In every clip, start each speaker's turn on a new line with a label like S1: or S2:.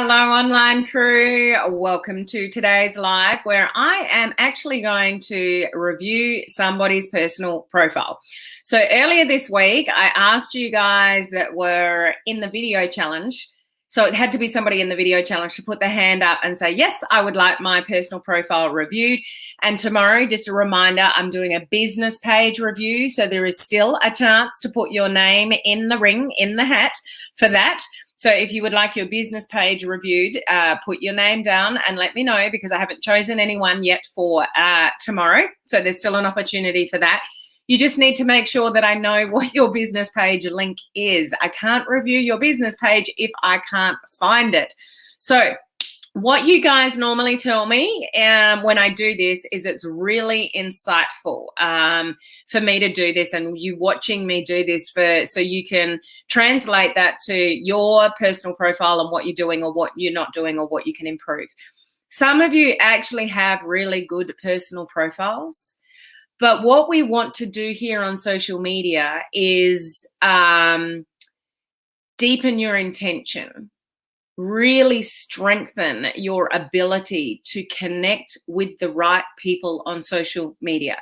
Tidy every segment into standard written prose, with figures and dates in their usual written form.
S1: Hello, online crew. Welcome to today's live where I am actually going to review somebody's personal profile. So earlier this week, I asked you guys that were in the video challenge. So it had to be somebody in the video challenge to put their hand up and say, yes, I would like my personal profile reviewed. And tomorrow, just a reminder, I'm doing a business page review. So there is still a chance to put your name in the ring, in the hat for that. So if you would like your business page reviewed, put your name down and let me know, because I haven't chosen anyone yet for tomorrow. So there's still an opportunity for that. You just need to make sure that I know what your business page link is. I can't review your business page if I can't find it. So what you guys normally tell me when I do this is it's really insightful for me to do this, and you watching me do this so you can translate that to your personal profile and what you're doing or what you're not doing or what you can improve. Some of you actually have really good personal profiles, but what we want to do here on social media is deepen your intention. Really strengthen your ability to connect with the right people on social media.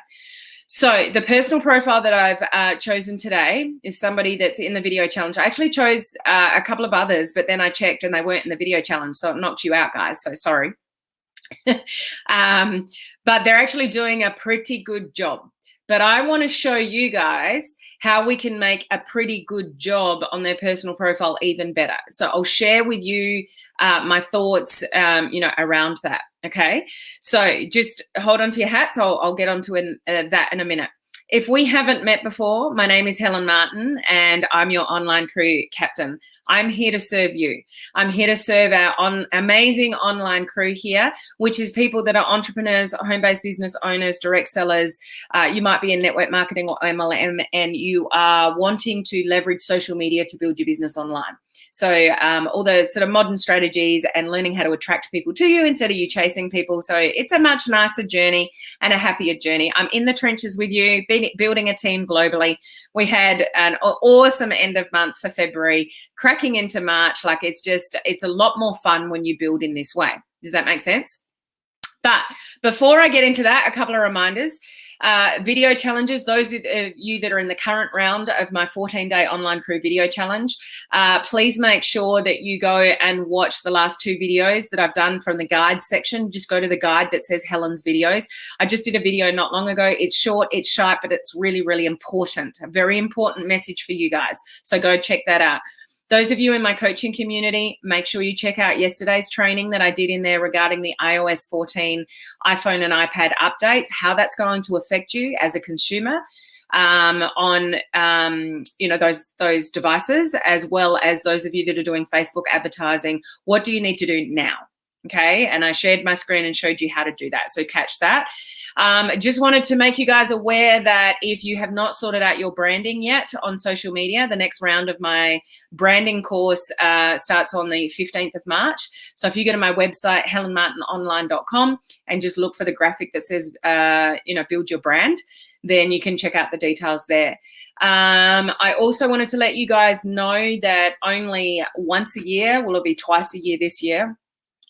S1: So the personal profile that I've chosen today is somebody that's in the video challenge. I actually chose a couple of others, but then I checked and they weren't in the video challenge. So it knocked you out, guys. So sorry. But they're actually doing a pretty good job. But I want to show you guys how we can make a pretty good job on their personal profile even better. So I'll share with you my thoughts, around that. Okay. So just hold on to your hats. I'll get onto that in a minute. If we haven't met before, my name is Helen Martin and I'm your online crew captain. I'm here to serve you. I'm here to serve our amazing online crew here, which is people that are entrepreneurs, home-based business owners, direct sellers. You might be in network marketing or MLM and you are wanting to leverage social media to build your business online. So all the sort of modern strategies and learning how to attract people to you instead of you chasing people. So it's a much nicer journey and a happier journey. I'm in the trenches with you, building a team globally. We had an awesome end of month for February, cracking into March. Like it's a lot more fun when you build in this way. Does that make sense? But before I get into that, a couple of reminders. Video challenges, those of you that are in the current round of my 14-day online crew video challenge, please make sure that you go and watch the last 2 videos that I've done from the guide section. Just go to the guide that says Helen's videos. I just did a video not long ago. It's short, it's sharp, but it's really, really important. A very important message for you guys. So go check that out. Those of you in my coaching community, make sure you check out yesterday's training that I did in there regarding the iOS 14 iPhone and iPad updates, how that's going to affect you as a consumer on those devices, as well as those of you that are doing Facebook advertising. What do you need to do now? Okay, and I shared my screen and showed you how to do that. So catch that. Just wanted to make you guys aware that if you have not sorted out your branding yet on social media, the next round of my branding course starts on the 15th of March. So if you go to my website, helenmartinonline.com, and just look for the graphic that says, build your brand, then you can check out the details there. I also wanted to let you guys know that only once a year, well, it'll be twice a year this year,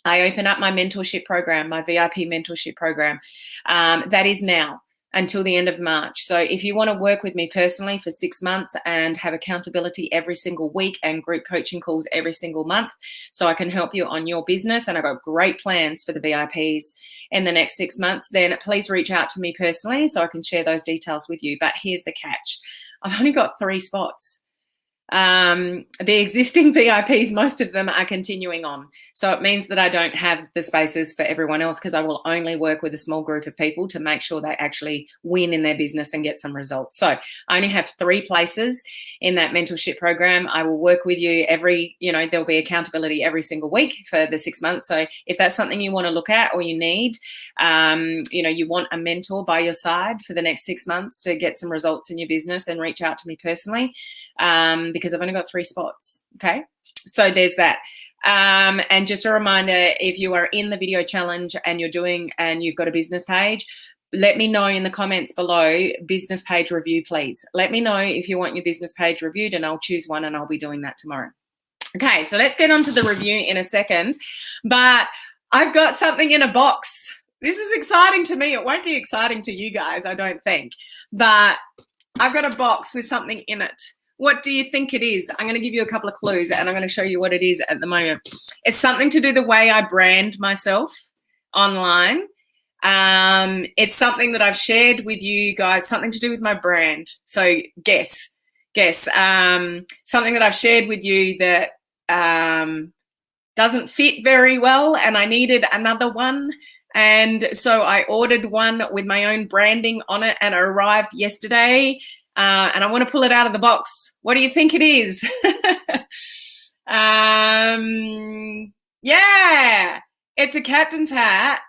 S1: I open up my mentorship program, my VIP mentorship program. That is now until the end of March. So if you want to work with me personally for 6 months and have accountability every single week and group coaching calls every single month, so I can help you on your business, and I've got great plans for the VIPs in the next 6 months, then please reach out to me personally so I can share those details with you. But here's the catch. I've only got 3 spots. The existing VIPs, most of them are continuing on. So it means that I don't have the spaces for everyone else, because I will only work with a small group of people to make sure they actually win in their business and get some results. So I only have 3 places in that mentorship program. I will work with you there'll be accountability every single week for the 6 months. So if that's something you want to look at or you need, you want a mentor by your side for the next 6 months to get some results in your business, then reach out to me personally. Because I've only got 3 spots. Okay, so there's that. And just a reminder, if you are in the video challenge and you've got a business page, let me know in the comments below, business page review, please. Let me know if you want your business page reviewed, and I'll choose one, and I'll be doing that tomorrow. Okay, so let's get on to the review in a second. But I've got something in a box. This is exciting to me. It won't be exciting to you guys, I don't think. But I've got a box with something in it. What do you think it is? I'm going to give you a couple of clues and I'm going to show you what it is at the moment. It's something to do the way I brand myself online. It's something that I've shared with you guys, something to do with my brand. So guess. Something that I've shared with you that doesn't fit very well and I needed another one. And so I ordered one with my own branding on it and it arrived yesterday. And I want to pull it out of the box. What do you think it is? Yeah, it's a captain's hat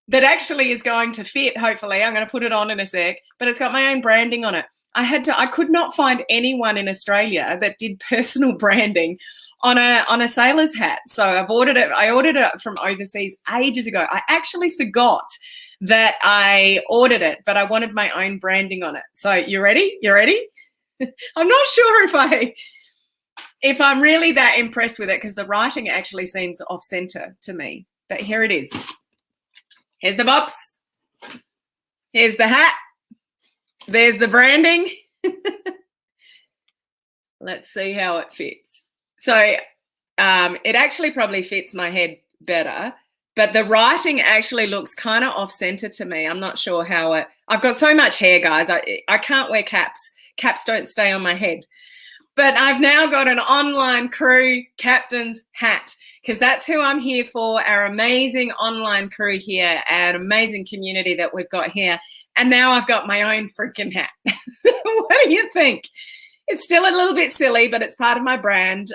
S1: that actually is going to fit, hopefully. I'm going to put it on in a sec, but it's got my own branding on it. I could not find anyone in Australia that did personal branding on a sailor's hat. So I've ordered it. I ordered it from overseas ages ago. I actually forgot that I ordered it, but I wanted my own branding on it. So you ready? You ready? I'm not sure if I'm really that impressed with it because the writing actually seems off center to me. But here it is. Here's the box. Here's the hat. There's the branding. Let's see how it fits. So it actually probably fits my head better. But the writing actually looks kind of off center to me. I'm not sure how I've got so much hair, guys. I can't wear caps. Caps don't stay on my head. But I've now got an online crew captain's hat because that's who I'm here for, our amazing online crew here, an amazing community that we've got here. And now I've got my own freaking hat. What do you think? It's still a little bit silly, but it's part of my brand.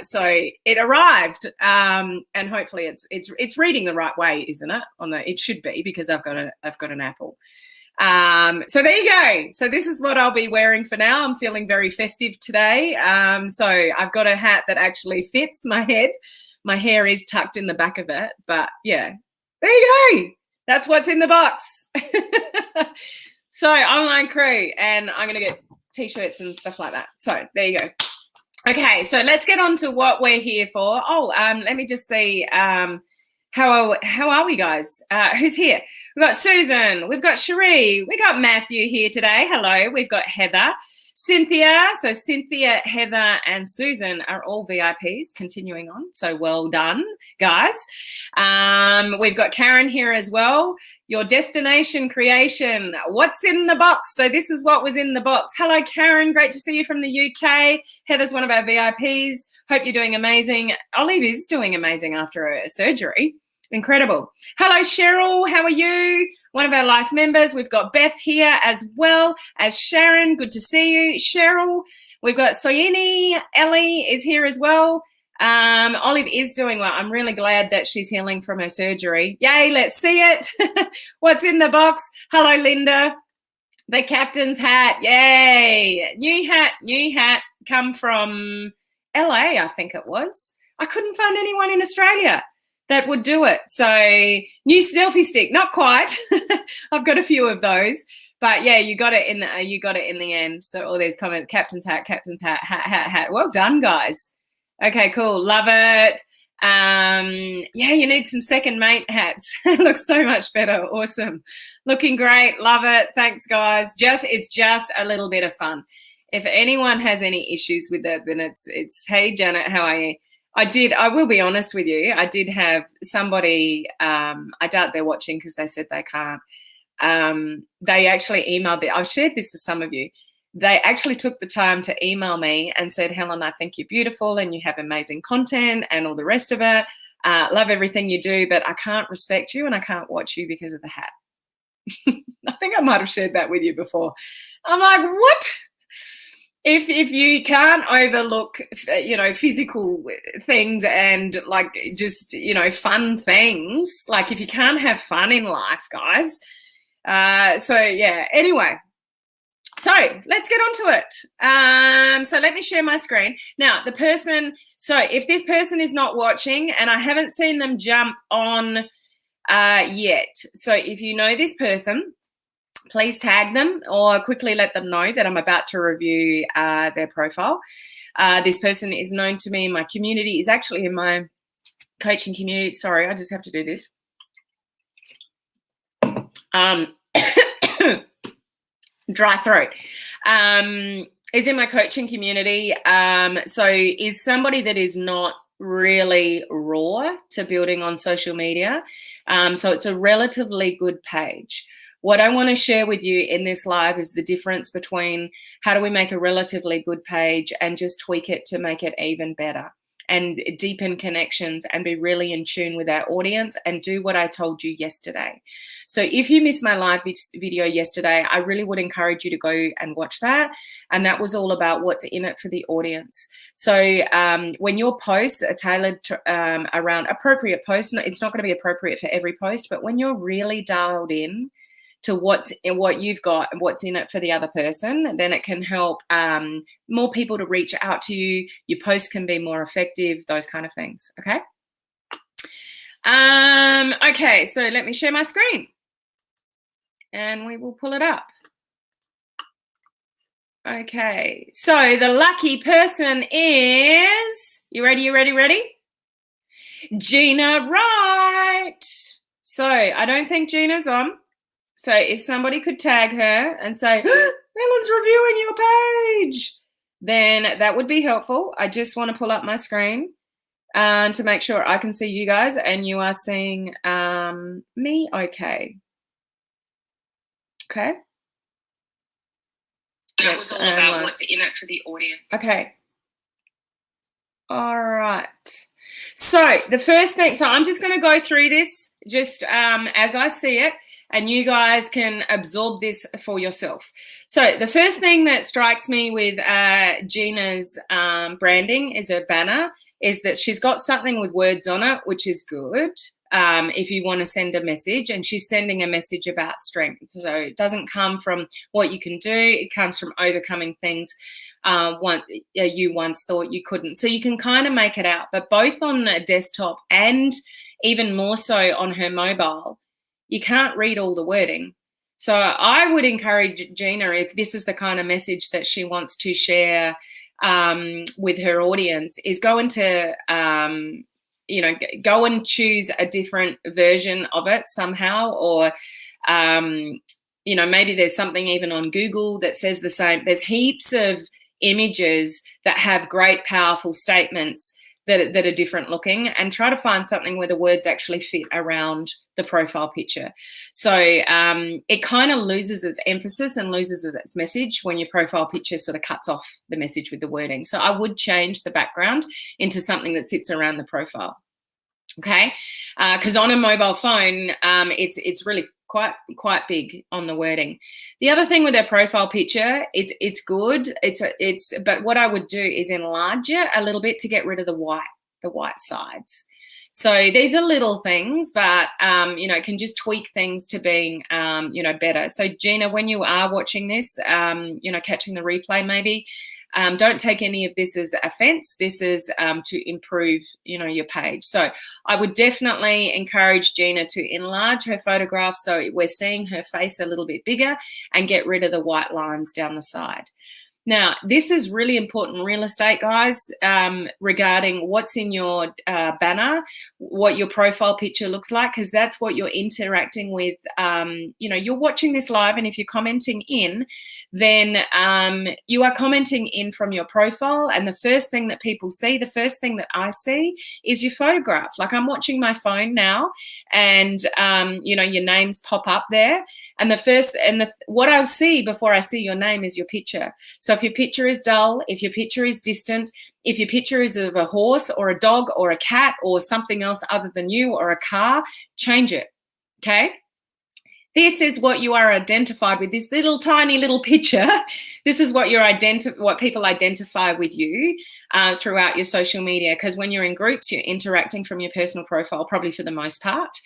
S1: So it arrived, and hopefully it's reading the right way, isn't it? It should be because I've got an Apple. So there you go. So this is what I'll be wearing for now. I'm feeling very festive today. So I've got a hat that actually fits my head. My hair is tucked in the back of it, but yeah, there you go. That's what's in the box. So online crew, and I'm going to get T-shirts and stuff like that. So there you go. Okay, so let's get on to what we're here for. Let me just see. How are we, guys? Who's here? We've got Susan. We've got Cherie. We got Matthew here today. Hello. We've got Heather. Cynthia. So Cynthia, Heather, and Susan are all VIPs. Continuing on. So well done, guys. We've got Karen here as well. Your destination creation. What's in the box? So this is what was in the box. Hello, Karen. Great to see you from the UK. Heather's one of our VIPs. Hope you're doing amazing. Olive is doing amazing after a surgery. Incredible. Hello, Cheryl. How are you? One of our life members. We've got Beth here as well as Sharon. Good to see you, Cheryl. We've got Soyini. Ellie is here as well. Olive is doing well. I'm really glad that she's healing from her surgery. Yay, let's see it. What's in the box? Hello, Linda. The captain's hat. Yay. New hat. Come from LA, I think it was. I couldn't find anyone in Australia that would do it. So new selfie stick, not quite. I've got a few of those, but yeah, you got it in the end. So all these comments, captain's hat. Well done, guys. Okay, cool. Love it. Yeah, you need some second mate hats. It looks so much better. Awesome. Looking great. Love it. Thanks, guys. It's just a little bit of fun. If anyone has any issues with that, then it's hey Janet, how are you? I will be honest with you. I did have somebody, I doubt they're watching because they said they can't. They actually emailed I've shared this with some of you. They actually took the time to email me and said, Helen, I think you're beautiful and you have amazing content and all the rest of it. Love everything you do, but I can't respect you and I can't watch you because of the hat. I think I might have shared that with you before. I'm like, what? If you can't overlook, physical things and like just, fun things, like if you can't have fun in life, guys. So yeah, anyway, so let's get on to it. So let me share my screen. Now so if this person is not watching and I haven't seen them jump on yet. So if you know this person, please tag them or quickly let them know that I'm about to review their profile. This person is known to me in my community, is actually in my coaching community. Sorry, I just have to do this. Dry throat. Is in my coaching community. So is somebody that is not really raw to building on social media. So it's a relatively good page. What I want to share with you in this live is the difference between how do we make a relatively good page and just tweak it to make it even better and deepen connections and be really in tune with our audience and do what I told you yesterday. So if you missed my live video yesterday, I really would encourage you to go and watch that. And that was all about what's in it for the audience. So when your posts are tailored to, around appropriate posts, it's not going to be appropriate for every post, but when you're really dialed in to what you've got and what's in it for the other person, then it can help more people to reach out to you. Your posts can be more effective, those kind of things, okay? Okay, so let me share my screen and we will pull it up. Okay, so the lucky person is, you ready? Gina Wright. So I don't think Gina's on. So if somebody could tag her and say, Ellen's reviewing your page, then that would be helpful. I just want to pull up my screen to make sure I can see you guys and you are seeing me okay. Okay. That was all about what's in it for the audience. Okay. All right. So the first thing, so I'm just going to go through this just as I see it, and you guys can absorb this for yourself. So the first thing that strikes me with Gina's branding is her banner, is that she's got something with words on it, which is good if you want to send a message, and she's sending a message about strength. So it doesn't come from what you can do, it comes from overcoming things you once thought you couldn't. So you can kind of make it out, but both on a desktop and even more so on her mobile, you can't read all the wording. So I would encourage Gina, if this is the kind of message that she wants to share with her audience, is go into, go and choose a different version of it somehow, or, maybe there's something even on Google that says the same. There's heaps of images that have great, powerful statements that are different looking, and try to find something where the words actually fit around the profile picture. So it kind of loses its emphasis and loses its message when your profile picture sort of cuts off the message with the wording. So I would change the background into something that sits around the profile. Okay, because on a mobile phone, it's really quite big on the wording. The other thing with their profile picture, it's good. But what I would do is enlarge it a little bit to get rid of the white sides. So these are little things, but can just tweak things to being better. So Gina, when you are watching this, catching the replay maybe, don't take any of this as offense. This is to improve, your page. So I would definitely encourage Gina to enlarge her photograph so we're seeing her face a little bit bigger, and get rid of the white lines down the side. Now, this is really important real estate, guys, regarding what's in your banner, what your profile picture looks like, because that's what you're interacting with. You're watching this live, and if you're commenting in, then you are commenting in from your profile. And the first thing that people see, the first thing that I see is your photograph. Like, I'm watching my phone now, and, your names pop up there. And what I'll see before I see your name is your picture. So if your picture is dull, if your picture is distant, if your picture is of a horse or a dog or a cat or something else other than you, or a car, change it, okay? This is what you are identified with, this little tiny little picture. This is what what people identify with you throughout your social media, because when you're in groups, you're interacting from your personal profile, probably for the most part.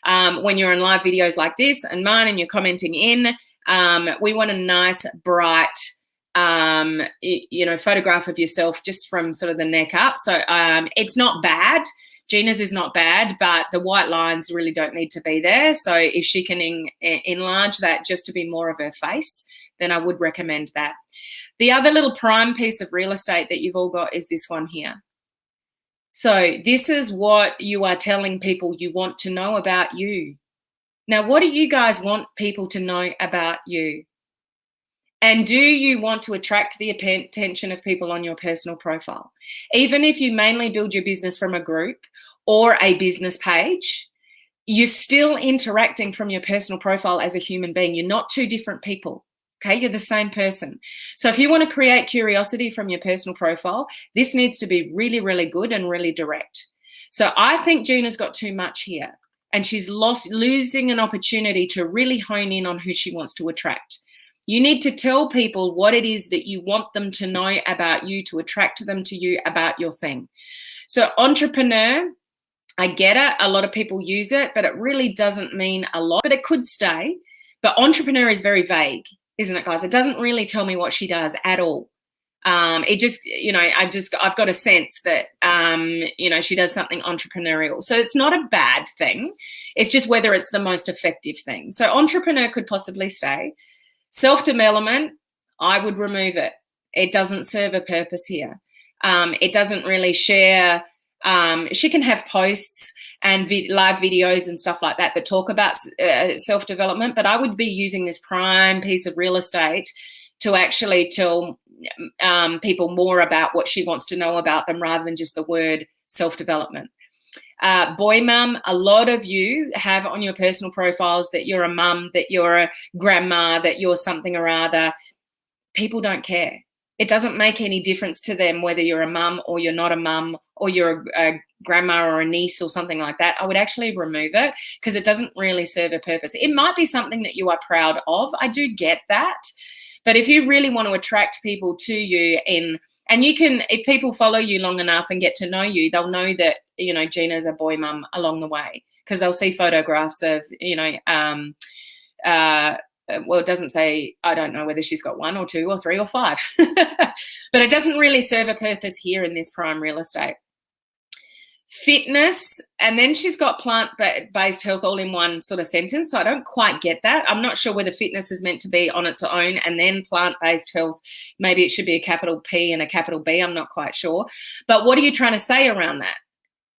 S1: When you're in live videos like this and mine and you're commenting in, we want a nice, bright, photograph of yourself just from sort of the neck up. So it's not bad Gina's is not bad, but the white lines really don't need to be there. So if she can enlarge that just to be more of her face, then I would recommend that. The other little prime piece of real estate that you've all got is this one here. So this is what you are telling people you want to know about you. Now, what do you guys want people to know about you? And do you want to attract the attention of people on your personal profile? Even if you mainly build your business from a group or a business page, you're still interacting from your personal profile as a human being. You're not two different people. Okay, you're the same person. So if you want to create curiosity from your personal profile, this needs to be really, really good and really direct. So I think Gina's got too much here, and she's losing an opportunity to really hone in on who she wants to attract. You need to tell people what it is that you want them to know about you to attract them to you about your thing. So entrepreneur, I get it. A lot of people use it, but it really doesn't mean a lot, but it could stay. But entrepreneur is very vague, isn't it, guys? It doesn't really tell me what she does at all. It just, I've got a sense that, she does something entrepreneurial. So it's not a bad thing. It's just whether it's the most effective thing. So entrepreneur could possibly stay. Self-development, I would remove it. It doesn't serve a purpose here. It doesn't really share. She can have posts and live videos and stuff like that talk about self-development, but I would be using this prime piece of real estate to actually tell people more about what she wants to know about them rather than just the word self-development. Boy mum, a lot of you have on your personal profiles that you're a mum, that you're a grandma, that you're something or other. People don't care. It doesn't make any difference to them whether you're a mum or you're not a mum or you're a grandma or a niece or something like that. I would actually remove it because it doesn't really serve a purpose. It might be something that you are proud of. I do get that. But if you really want to attract people to you and you can, if people follow you long enough and get to know you, they'll know that, Gina's a boy mum along the way because they'll see photographs of, well, it doesn't say, I don't know whether she's got 1 or 2 or 3 or 5, but it doesn't really serve a purpose here in this prime real estate. Fitness, and then she's got plant-based health all in one sort of sentence. So I don't quite get that. I'm not sure whether fitness is meant to be on its own and then plant-based health. Maybe it should be a capital P and a capital B. I'm not quite sure. But what are you trying to say around that?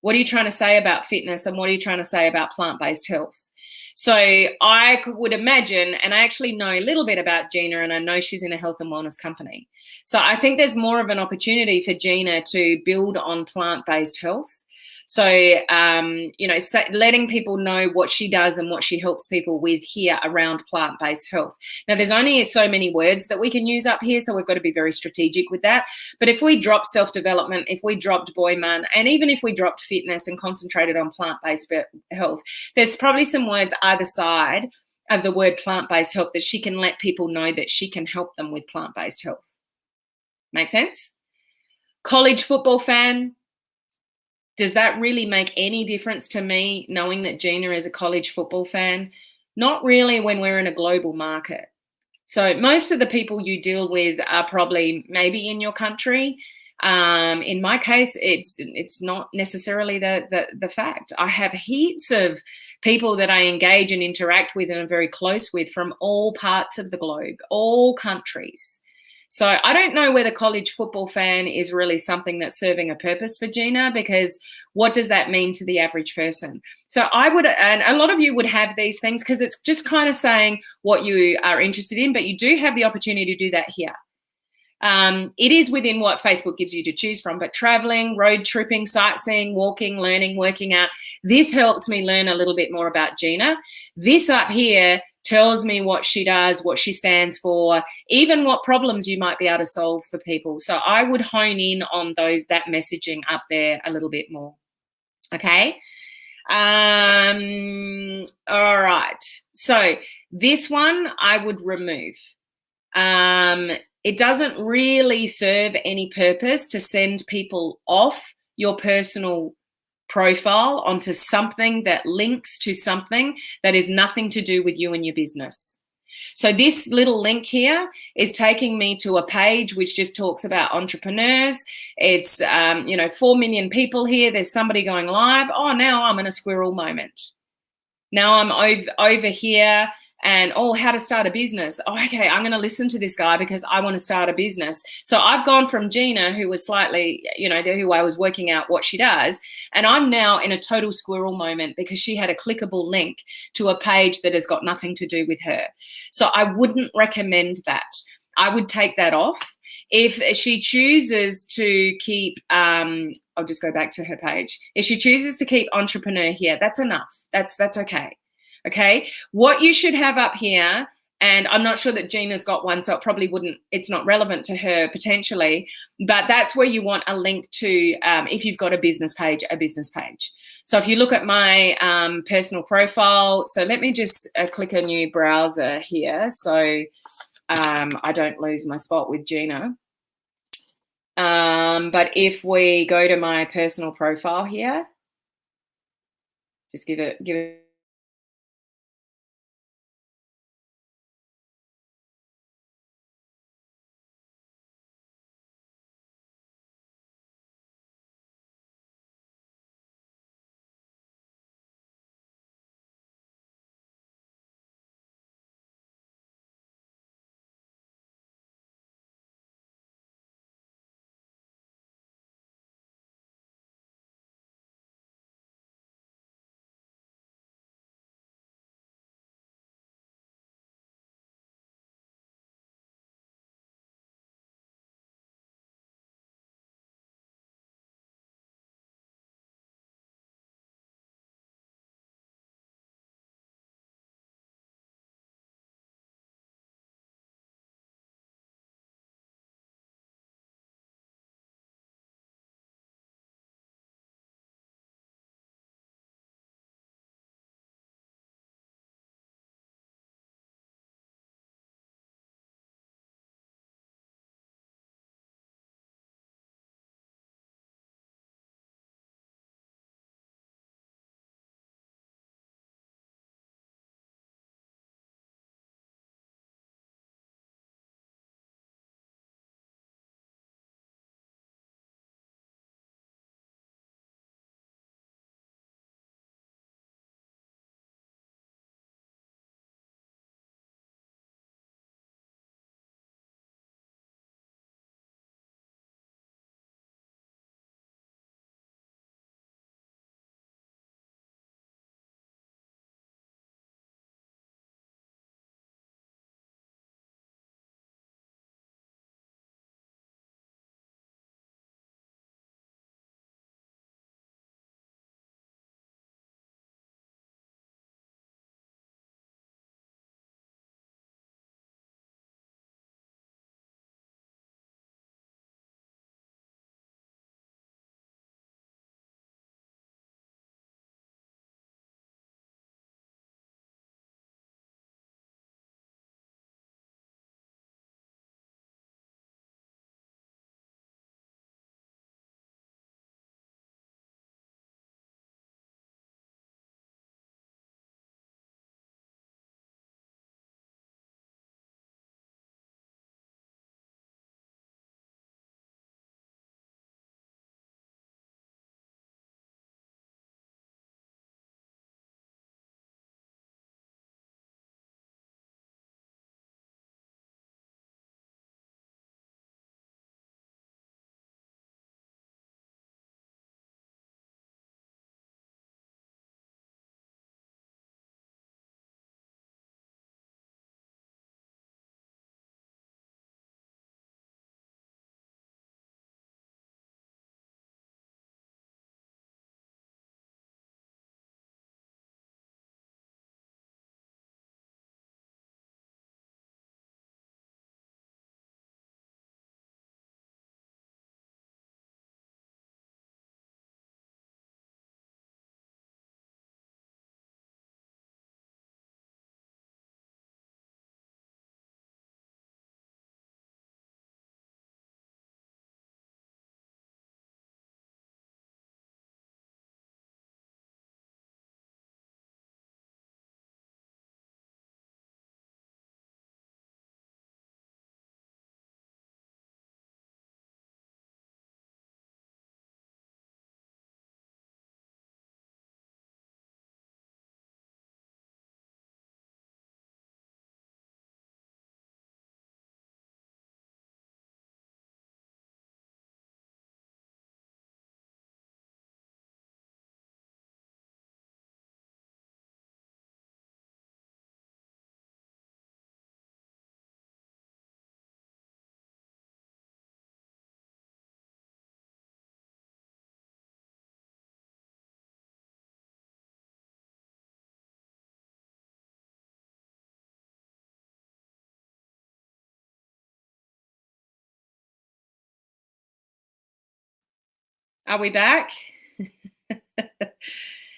S1: What are you trying to say about fitness and what are you trying to say about plant-based health? So I would imagine, and I actually know a little bit about Gina and I know she's in a health and wellness company. So I think there's more of an opportunity for Gina to build on plant-based health. So, letting people know what she does and what she helps people with here around plant-based health. Now, there's only so many words that we can use up here, so we've got to be very strategic with that. But if we drop self-development, if we dropped boy man, and even if we dropped fitness and concentrated on plant-based health, there's probably some words either side of the word plant-based health that she can let people know that she can help them with plant-based health. Make sense? College football fan. Does that really make any difference to me, knowing that Gina is a college football fan? Not really when we're in a global market. So most of the people you deal with are probably maybe in your country. In my case, it's not necessarily the fact. I have heaps of people that I engage and interact with and are very close with from all parts of the globe, all countries. So I don't know whether college football fan is really something that's serving a purpose for Gina, because what does that mean to the average person? So I would, and a lot of you would have these things because it's just kind of saying what you are interested in, but you do have the opportunity to do that here. It is within what Facebook gives you to choose from, but traveling, road tripping, sightseeing, walking, learning, working out, this helps me learn a little bit more about Gina. This up here tells me what she does, what she stands for, even what problems you might be able to solve for people. So I would hone in on that messaging up there a little bit more. Okay. All right. So this one I would remove. It doesn't really serve any purpose to send people off your personal profile onto something that links to something that is nothing to do with you and your business. So this little link here is taking me to a page which just talks about entrepreneurs. It's, 4 million people here. There's somebody going live. Oh, now I'm in a squirrel moment. Now I'm over here and, how to start a business. Oh, okay, I'm going to listen to this guy because I want to start a business. So I've gone from Gina, who was slightly, who I was working out what she does, and I'm now in a total squirrel moment because she had a clickable link to a page that has got nothing to do with her. So I wouldn't recommend that. I would take that off. If she chooses to keep, I'll just go back to her page. If she chooses to keep entrepreneur here, that's enough. That's okay. Okay. What you should have up here, and I'm not sure that Gina's got one, so it probably wouldn't, it's not relevant to her potentially, but that's where you want a link to, if you've got a business page. So if you look at my personal profile, so let me just click a new browser here. So I don't lose my spot with Gina. But if we go to my personal profile here, just give it Are we back?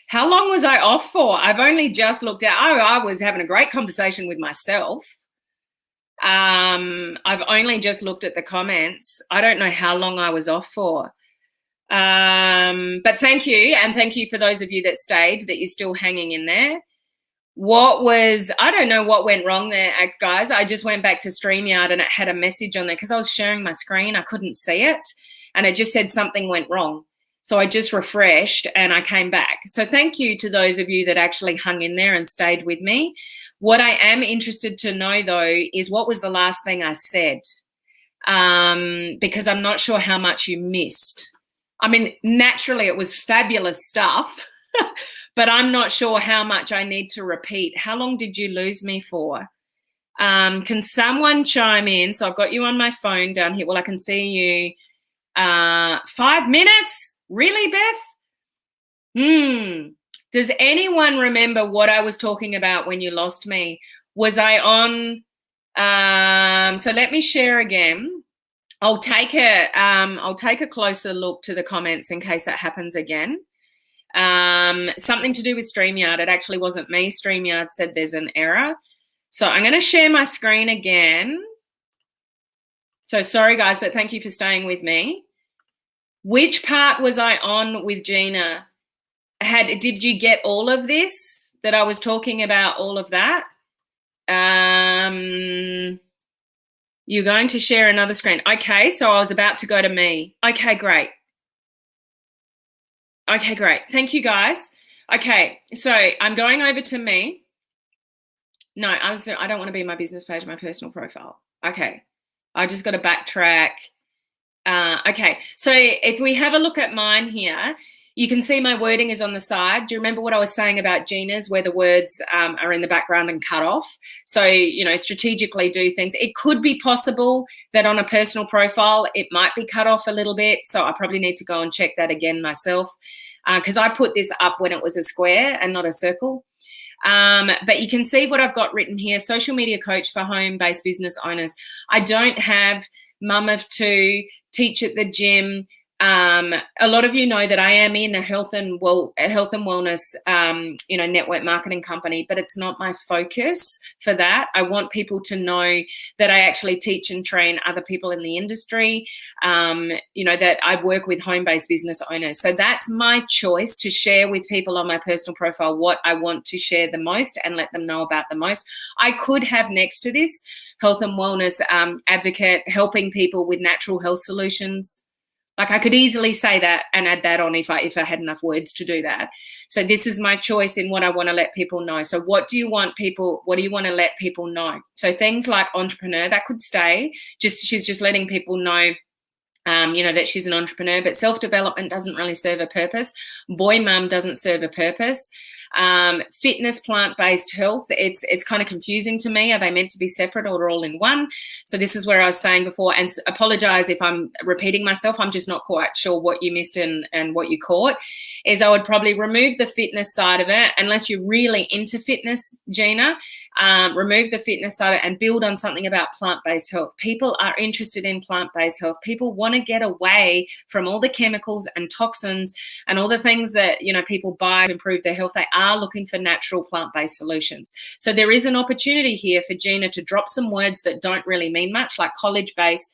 S1: How long was I off for? I've only just looked at, I was having a great conversation with myself. I've only just looked at the comments. I don't know how long I was off for. But thank you. And thank you for those of you that stayed, that you're still hanging in there. I don't know what went wrong there, guys. I just went back to StreamYard and it had a message on there because I was sharing my screen. I couldn't see it. And it just said something went wrong. So I just refreshed and I came back. So thank you to those of you that actually hung in there and stayed with me. What I am interested to know, though, is what was the last thing I said? Because I'm not sure how much you missed. I mean, naturally, it was fabulous stuff, but I'm not sure how much I need to repeat. How long did you lose me for? Can someone chime in? So I've got you on my phone down here. Well, I can see you. 5 minutes? Really, Beth? Does anyone remember what I was talking about when you lost me? Was I on? So let me share again. I'll take a closer look to the comments in case that happens again. Something to do with StreamYard. It actually wasn't me. StreamYard said there's an error. So I'm going to share my screen again. So sorry, guys, but thank you for staying with me. Which part was I on with Gina? Did you get all of this, that I was talking about all of that? You're going to share another screen. Okay, so I was about to go to me. Okay, great. Okay, great. Thank you, guys. Okay, so I'm going over to me. No, I don't want to be my business page, my personal profile. Okay, I just got to backtrack. Okay, so if we have a look at mine here, you can see my wording is on the side. Do you remember what I was saying about Gina's, where the words are in the background and cut off? So, you know, strategically do things. It could be possible that on a personal profile, it might be cut off a little bit. So I probably need to go and check that again myself, because I put this up when it was a square and not a circle. But you can see what I've got written here: social media coach for home-based business owners. I don't have mum of two, teach at the gym. A lot of you know that I am in a health and wellness, network marketing company, but it's not my focus for that. I want people to know that I actually teach and train other people in the industry, that I work with home-based business owners. So that's my choice, to share with people on my personal profile what I want to share the most and let them know about the most. I could have next to this health and wellness advocate, helping people with natural health solutions. Like, I could easily say that and add that on if I had enough words to do that. So this is my choice in what I want to let people know. So what do you want to let people know? So things like entrepreneur, that could stay. She's just letting people know, that she's an entrepreneur, but self-development doesn't really serve a purpose. Boy mum doesn't serve a purpose. Fitness, plant-based health, it's kind of confusing to me. Are they meant to be separate or all in one? So this is where I was saying before, and apologize if I'm repeating myself, I'm just not quite sure what you missed and what you caught, is I would probably remove the fitness side of it, unless you're really into fitness, Gina. Remove the fitness side of it and build on something about plant-based health. People are interested in plant-based health. People want to get away from all the chemicals and toxins and all the things that, people buy to improve their health. They are looking for natural plant-based solutions. So there is an opportunity here for Gina to drop some words that don't really mean much, like college-based.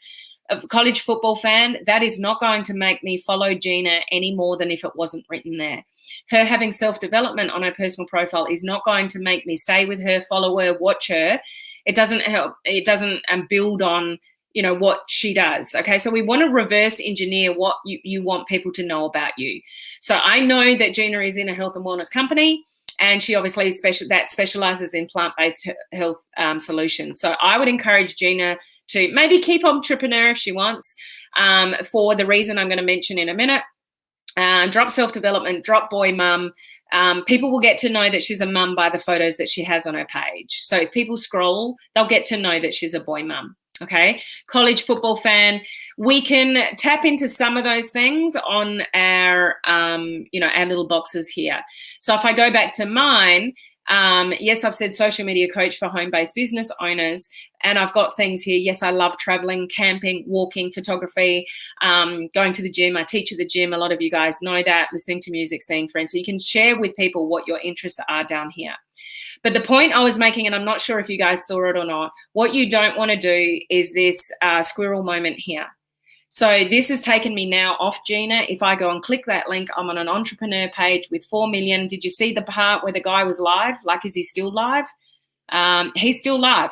S1: A college football fan, that is not going to make me follow Gina any more than if it wasn't written there. Her having self-development on her personal profile is not going to make me stay with her, follow her, watch her. It doesn't help. It doesn't build on, what she does. Okay, so we want to reverse engineer what you want people to know about you. So I know that Gina is in a health and wellness company, and she obviously specializes in plant-based health solutions. So I would encourage Gina to maybe keep entrepreneur if she wants, for the reason I'm going to mention in a minute. Drop self-development, drop boy mum. People will get to know that she's a mum by the photos that she has on her page. So if people scroll, they'll get to know that she's a boy mum. Okay, college football fan. We can tap into some of those things on our, our little boxes here. So if I go back to mine, Yes, I've said social media coach for home-based business owners. And I've got things here. Yes, I love traveling, camping, walking, photography, going to the gym. I teach at the gym. A lot of you guys know that, listening to music, seeing friends. So you can share with people what your interests are down here. But the point I was making, and I'm not sure if you guys saw it or not, what you don't want to do is this squirrel moment here. So this has taken me now off Gina. If I go and click that link, I'm on an entrepreneur page with 4 million. Did you see the part where the guy was live? Like, is he still live? He's still live.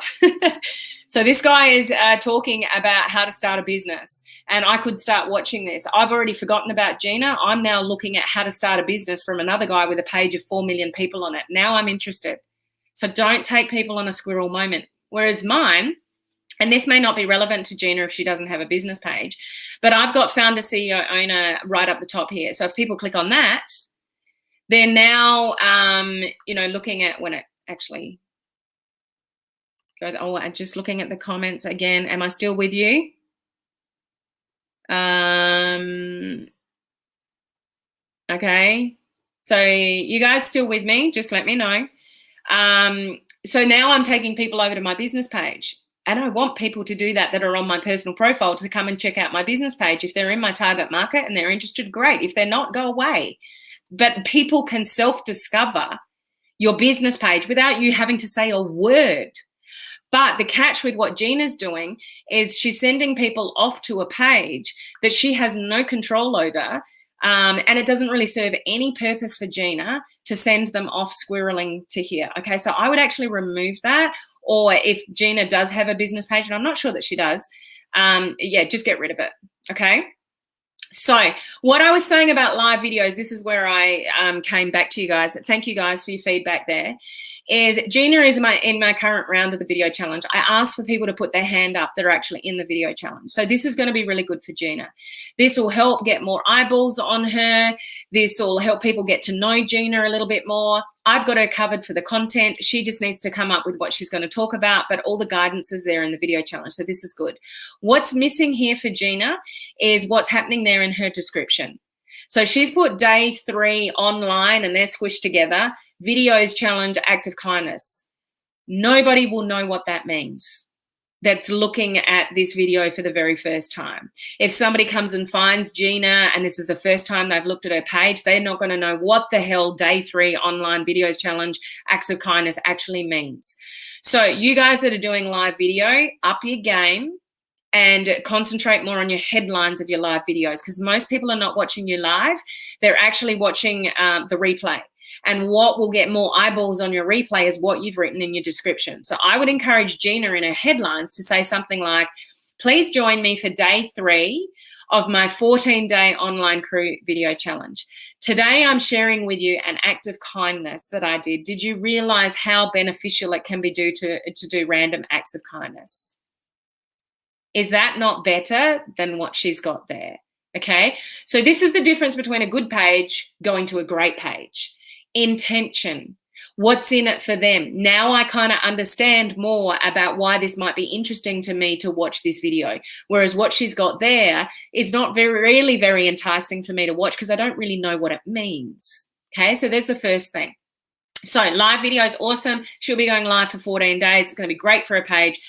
S1: So this guy is talking about how to start a business, and I could start watching this. I've already forgotten about Gina. I'm now looking at how to start a business from another guy with a page of 4 million people on it. Now I'm interested. So don't take people on a squirrel moment. Whereas mine, and this may not be relevant to Gina if she doesn't have a business page, but I've got founder, CEO, owner right up the top here. So if people click on that, they're now, looking at when it actually goes. Oh, I'm just looking at the comments again. Am I still with you? Okay. So you guys still with me? Just let me know. So now I'm taking people over to my business page. And I want people to do that are on my personal profile to come and check out my business page. If they're in my target market and they're interested, great. If they're not, go away. But people can self-discover your business page without you having to say a word. But the catch with what Gina's doing is she's sending people off to a page that she has no control over. And it doesn't really serve any purpose for Gina to send them off squirreling to here. Okay, so I would actually remove that. Or if Gina does have a business page, and I'm not sure that she does, just get rid of it, okay? So what I was saying about live videos, this is where I came back to you guys. Thank you guys for your feedback there. Is Gina is in my current round of the video challenge. I asked for people to put their hand up that are actually in the video challenge. So this is going to be really good for Gina. This will help get more eyeballs on her. This will help people get to know Gina a little bit more. I've got her covered for the content. She just needs to come up with what she's going to talk about, but all the guidance is there in the video challenge. So this is good. What's missing here for Gina is what's happening there in her description. So she's put day 3 online and they're squished together. Videos challenge, act of kindness. Nobody will know what that means that's looking at this video for the very first time. If somebody comes and finds Gina and this is the first time they've looked at her page, they're not going to know what the hell day 3 online videos challenge, acts of kindness actually means. So you guys that are doing live video, up your game. And concentrate more on your headlines of your live videos, because most people are not watching you live. They're actually watching the replay. And what will get more eyeballs on your replay is what you've written in your description. So I would encourage Gina in her headlines to say something like, please join me for day 3 of my 14-day online crew video challenge. Today, I'm sharing with you an act of kindness that I did. Did you realize how beneficial it can be to do random acts of kindness? Is that not better than what she's got there? Okay, so this is the difference between a good page going to a great page. Intention. What's in it for them? Now I kind of understand more about why this might be interesting to me to watch this video. Whereas what she's got there is not really very enticing for me to watch because I don't really know what it means. Okay, so there's the first thing. So live video is awesome. She'll be going live for 14 days. It's going to be great for a page,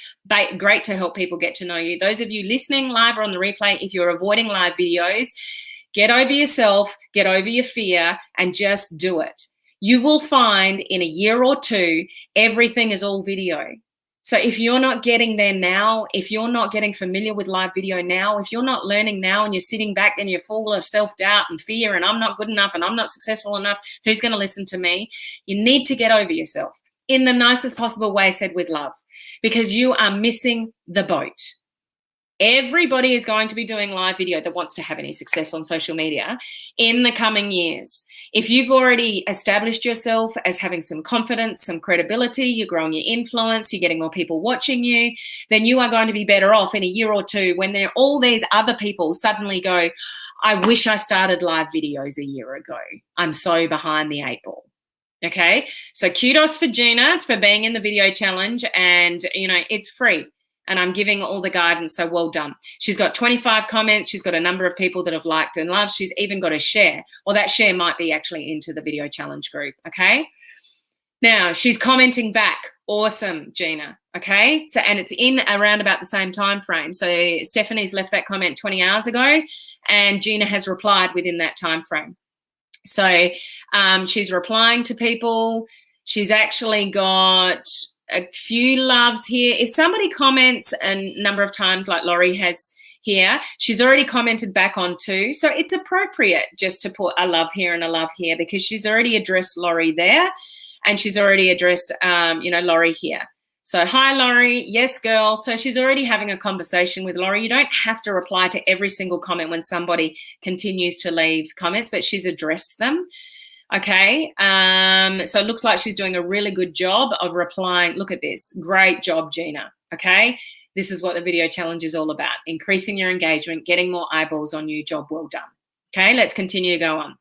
S1: great to help people get to know you. Those of you listening live or on the replay, if you're avoiding live videos, get over yourself, get over your fear, and just do it. You will find in a year or 2, everything is all video. So if you're not getting there now, if you're not getting familiar with live video now, if you're not learning now and you're sitting back and you're full of self-doubt and fear and I'm not good enough and I'm not successful enough, who's going to listen to me? You need to get over yourself in the nicest possible way, said with love, because you are missing the boat. Everybody is going to be doing live video that wants to have any success on social media in the coming years. If you've already established yourself as having some confidence, some credibility, you're growing your influence, you're getting more people watching you, then you are going to be better off in a year or 2 when there all these other people suddenly go, I wish I started live videos a year ago. I'm so behind the 8 ball. Okay, so kudos for Gina for being in the video challenge, and it's free. And I'm giving all the guidance, so well done. She's got 25 comments. She's got a number of people that have liked and loved. She's even got a share. Well, that share might be actually into the video challenge group, okay? Now she's commenting back. Awesome, Gina. Okay. So, and it's in around about the same time frame. So Stephanie's left that comment 20 hours ago and Gina has replied within that time frame. So she's replying to people. She's actually got a few loves here. If somebody comments a number of times like Laurie has here, she's already commented back on 2. So it's appropriate just to put a love here and a love here because she's already addressed Laurie there and she's already addressed, Laurie here. So, hi, Laurie. Yes, girl. So she's already having a conversation with Laurie. You don't have to reply to every single comment when somebody continues to leave comments, but she's addressed them. Okay. So it looks like she's doing a really good job of replying. Look at this. Great job, Gina. Okay. This is what the video challenge is all about. Increasing your engagement, getting more eyeballs on you. Job well done. Okay. Let's continue to go on.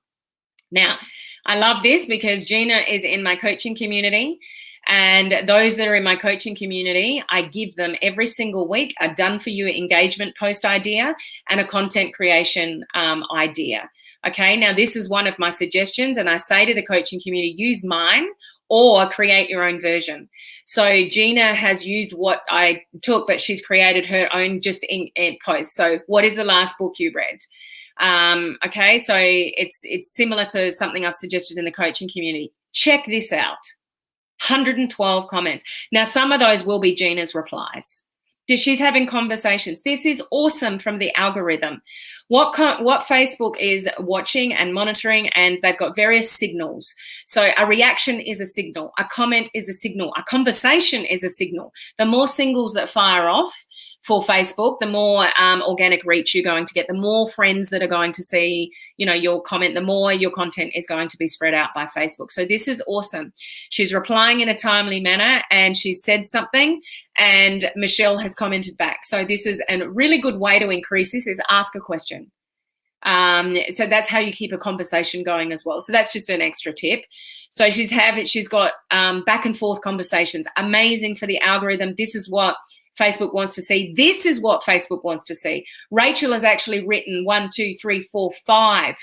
S1: Now, I love this because Gina is in my coaching community. And those that are in my coaching community, I give them every single week a done for you engagement post idea and a content creation idea. Okay, now this is one of my suggestions, and I say to the coaching community, use mine or create your own version. So Gina has used what I took, but she's created her own just in post. So what is the last book you read? Okay, so it's similar to something I've suggested in the coaching community. Check this out. 112 comments. Now, some of those will be Gina's replies because she's having conversations. This is awesome from the algorithm. What Facebook is watching and monitoring, and they've got various signals. So a reaction is a signal. A comment is a signal. A conversation is a signal. The more singles that fire off for Facebook, the more organic reach you're going to get, the more friends that are going to see, your comment, the more your content is going to be spread out by Facebook. So this is awesome. She's replying in a timely manner and she's said something and Michelle has commented back. So this is a really good way to increase this is ask a question. So that's how you keep a conversation going as well. So that's just an extra tip. So she's got back and forth conversations. Amazing for the algorithm. This is what Facebook wants to see. This is what Facebook wants to see. Rachel has actually written 1, 2, 3, 4, 5.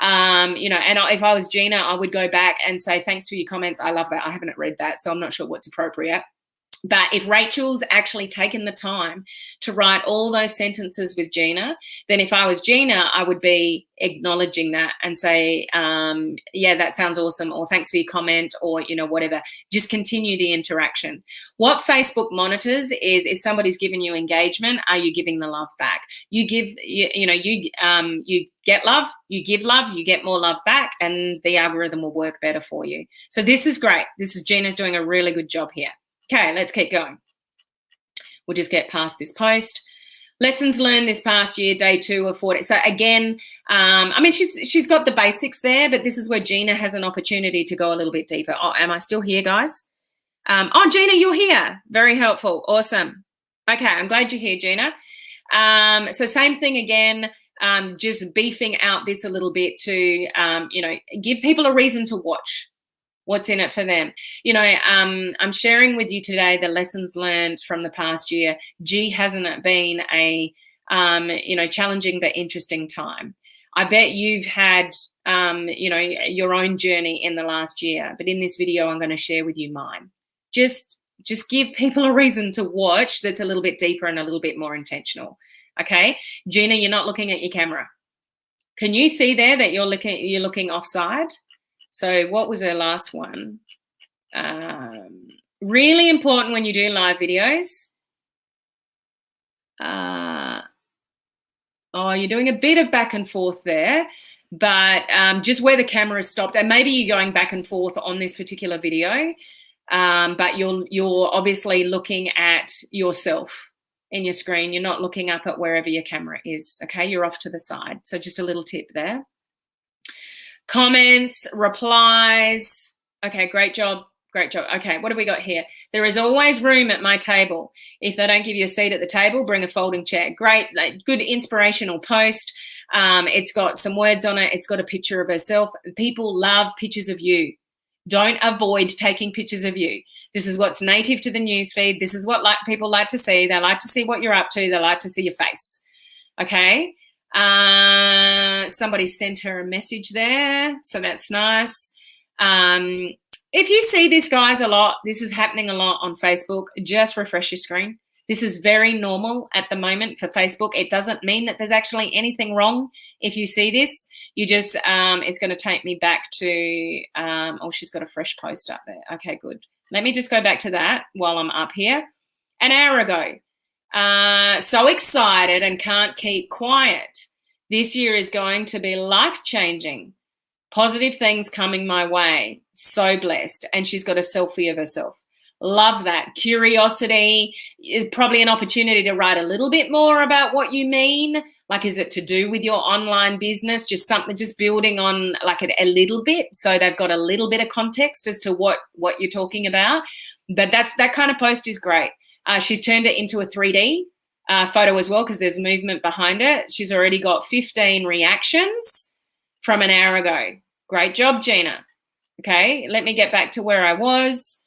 S1: And if I was Gina, I would go back and say, thanks for your comments. I love that. I haven't read that, so I'm not sure what's appropriate. But if Rachel's actually taken the time to write all those sentences with Gina, then if I was Gina, I would be acknowledging that and say, yeah, that sounds awesome, or thanks for your comment, or, whatever. Just continue the interaction. What Facebook monitors is if somebody's given you engagement, are you giving the love back? You give, you get love, you give love, you get more love back, and the algorithm will work better for you. So this is great. Gina's doing a really good job here. Okay, let's keep going. We'll just get past this post. Lessons learned this past year, day 2 of 40. So again, she's got the basics there, but this is where Gina has an opportunity to go a little bit deeper. Oh, am I still here, guys? Gina, you're here. Very helpful. Awesome. Okay, I'm glad you're here, Gina. So same thing again, just beefing out this a little bit to, give people a reason to watch. What's in it for them? I'm sharing with you today the lessons learned from the past year. Gee, hasn't it been a, challenging but interesting time? I bet you've had, your own journey in the last year. But in this video, I'm going to share with you mine. Just give people a reason to watch that's a little bit deeper and a little bit more intentional. Okay, Gina, you're not looking at your camera. Can you see there that you're looking offside? So what was her last one? Really important when you do live videos. You're doing a bit of back and forth there, but just where the camera is stopped, and maybe you're going back and forth on this particular video, but you're obviously looking at yourself in your screen. You're not looking up at wherever your camera is. Okay, you're off to the side. So just a little tip there. Comments, replies. Okay, great job. Great job. Okay, what have we got here? There is always room at my table. If they don't give you a seat at the table, bring a folding chair. Great, good inspirational post. It's got some words on it. It's got a picture of herself. People love pictures of you. Don't avoid taking pictures of you. This is what's native to the newsfeed. This is what people like to see. They like to see what you're up to. They like to see your face. Okay. Somebody sent her a message there, so that's nice. If you see this, guys, a lot, this is happening a lot on Facebook, just refresh your screen. This is very normal at the moment for Facebook. It doesn't mean that there's actually anything wrong. If you see this, you just, it's going to take me back to, oh, she's got a fresh post up there. Okay, good. Let me just go back to that while I'm up here. An hour ago, so excited and can't keep quiet. This year is going to be life-changing. Positive things coming my way. So blessed. And she's got a selfie of herself. Love that. Curiosity is probably an opportunity to write a little bit more about what you mean. Like, is it to do with your online business? Just something, just building on like a little bit. So they've got a little bit of context as to what you're talking about. But that kind of post is great. She's turned it into a 3D photo as well, because there's movement behind it. She's already got 15 reactions from an hour ago. Great job, Gina. Okay, let me get back to where I was.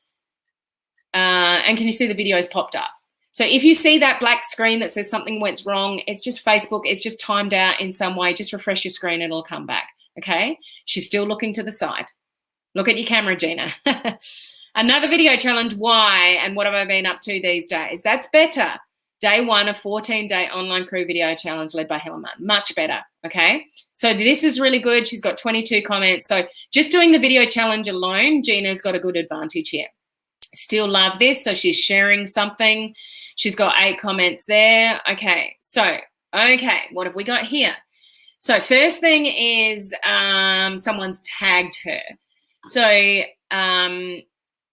S1: And can you see the videos popped up? So if you see that black screen that says something went wrong, it's just Facebook. It's just timed out in some way. Just refresh your screen and it'll come back. Okay, she's still looking to the side. Look at your camera, Gina. Another video challenge, why and what have I been up to these days? That's better. Day 1 of 14-day online crew video challenge led by Helen Martin. Much better, okay? So this is really good. She's got 22 comments. So just doing the video challenge alone, Gina's got a good advantage here. Still love this. So she's sharing something. She's got 8 comments there. Okay, so, what have we got here? So first thing is someone's tagged her. So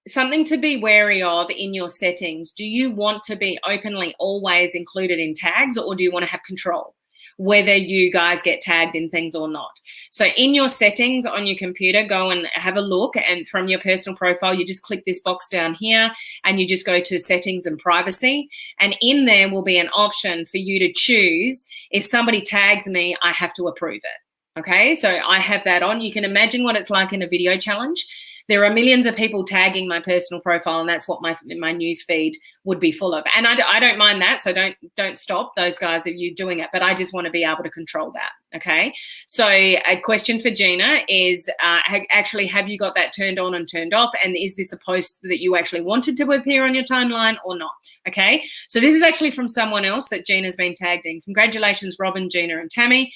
S1: something to be wary of in your settings. Do you want to be openly always included in tags, or do you want to have control whether you guys get tagged in things or not? So in your settings on your computer, go and have a look, and from your personal profile, you just click this box down here and you just go to settings and privacy. And in there will be an option for you to choose, if somebody tags me, I have to approve it. Okay, so I have that on. You can imagine what it's like in a video challenge. There are millions of people tagging my personal profile, and that's what my news feed would be full of. And I don't mind that, so don't stop those guys if you're doing it. But I just want to be able to control that. Okay. So a question for Gina is, actually, have you got that turned on and turned off? And is this a post that you actually wanted to appear on your timeline or not? Okay. So this is actually from someone else that Gina's been tagged in. Congratulations, Robin, Gina, and Tammy.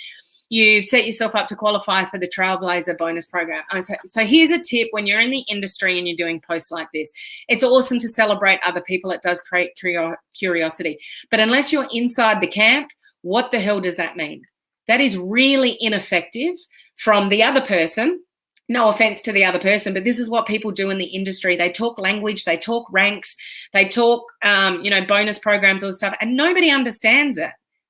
S1: You've set yourself up to qualify for the Trailblazer bonus program. So here's a tip when you're in the industry and you're doing posts like this. It's awesome to celebrate other people. It does create curiosity. But unless you're inside the camp, what the hell does that mean? That is really ineffective from the other person. No offense to the other person, but this is what people do in the industry. They talk language, they talk ranks, they talk, bonus programs, all this stuff, and nobody understands it.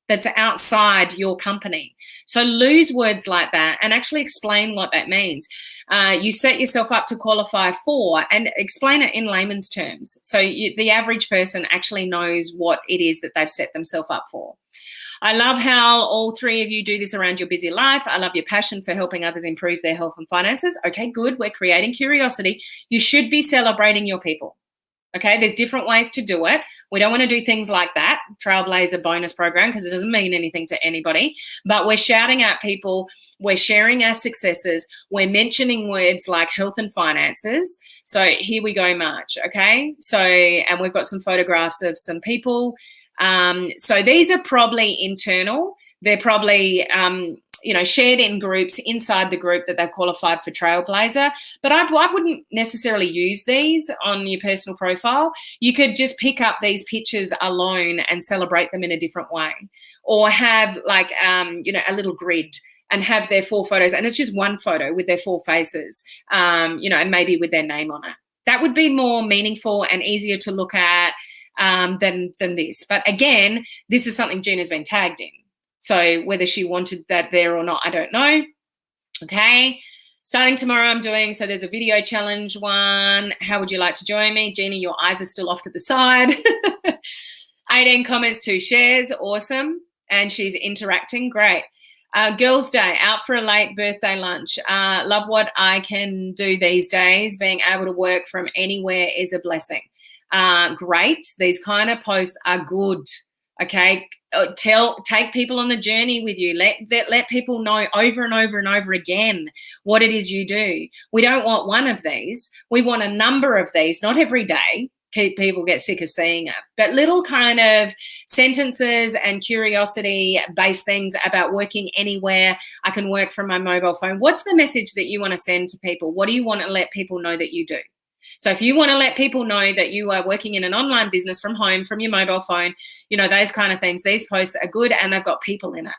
S1: That's outside your company. So lose words like that and actually explain what that means. You set yourself up to qualify for, and explain it in layman's terms. So the average person actually knows what it is that they've set themselves up for. I love how all 3 of you do this around your busy life. I love your passion for helping others improve their health and finances. Okay, good. We're creating curiosity. You should be celebrating your people. Okay, there's different ways to do it. We don't want to do things like that, Trailblazer bonus program, because it doesn't mean anything to anybody. But we're shouting at people. We're sharing our successes. We're mentioning words like health and finances. So here we go, March. Okay, so, and we've got some photographs of some people. So these are probably internal. They're probably shared in groups inside the group that they've qualified for Trailblazer. But I wouldn't necessarily use these on your personal profile. You could just pick up these pictures alone and celebrate them in a different way, or have like, a little grid and have their 4 photos, and it's just one photo with their 4 faces, and maybe with their name on it. That would be more meaningful and easier to look at than this. But again, this is something Gina's been tagged in. So whether she wanted that there or not, I don't know. Okay. Starting tomorrow, I'm doing, so there's a video challenge one. How would you like to join me? Gina, your eyes are still off to the side. 18 comments, 2 shares. Awesome. And she's interacting. Great. Girls' Day, out for a late birthday lunch. Love what I can do these days. Being able to work from anywhere is a blessing. Great. These kind of posts are good. Okay. take people on the journey with you. Let people know over and over and over again what it is you do. We don't want one of these. We want a number of these, not every day. People get sick of seeing it, but little kind of sentences and curiosity-based things about working anywhere. I can work from my mobile phone. What's the message that you want to send to people? What do you want to let people know that you do? So if you want to let people know that you are working in an online business from home, from your mobile phone, you know, those kind of things, these posts are good and they've got people in it.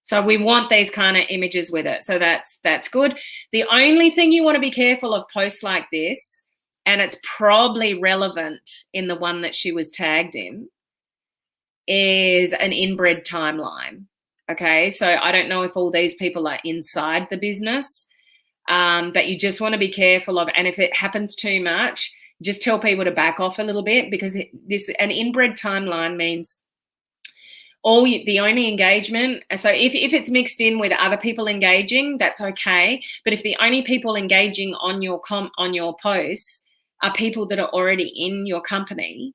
S1: So we want these kind of images with it. So that's good. The only thing you want to be careful of posts like this, and it's probably relevant in the one that she was tagged in, is an inbred timeline. Okay, so I don't know if all these people are inside the business, but you just want to be careful of, and if it happens too much, just tell people to back off a little bit, because an inbred timeline means the only engagement. So if it's mixed in with other people engaging, that's okay. But if the only people engaging on your posts are people that are already in your company,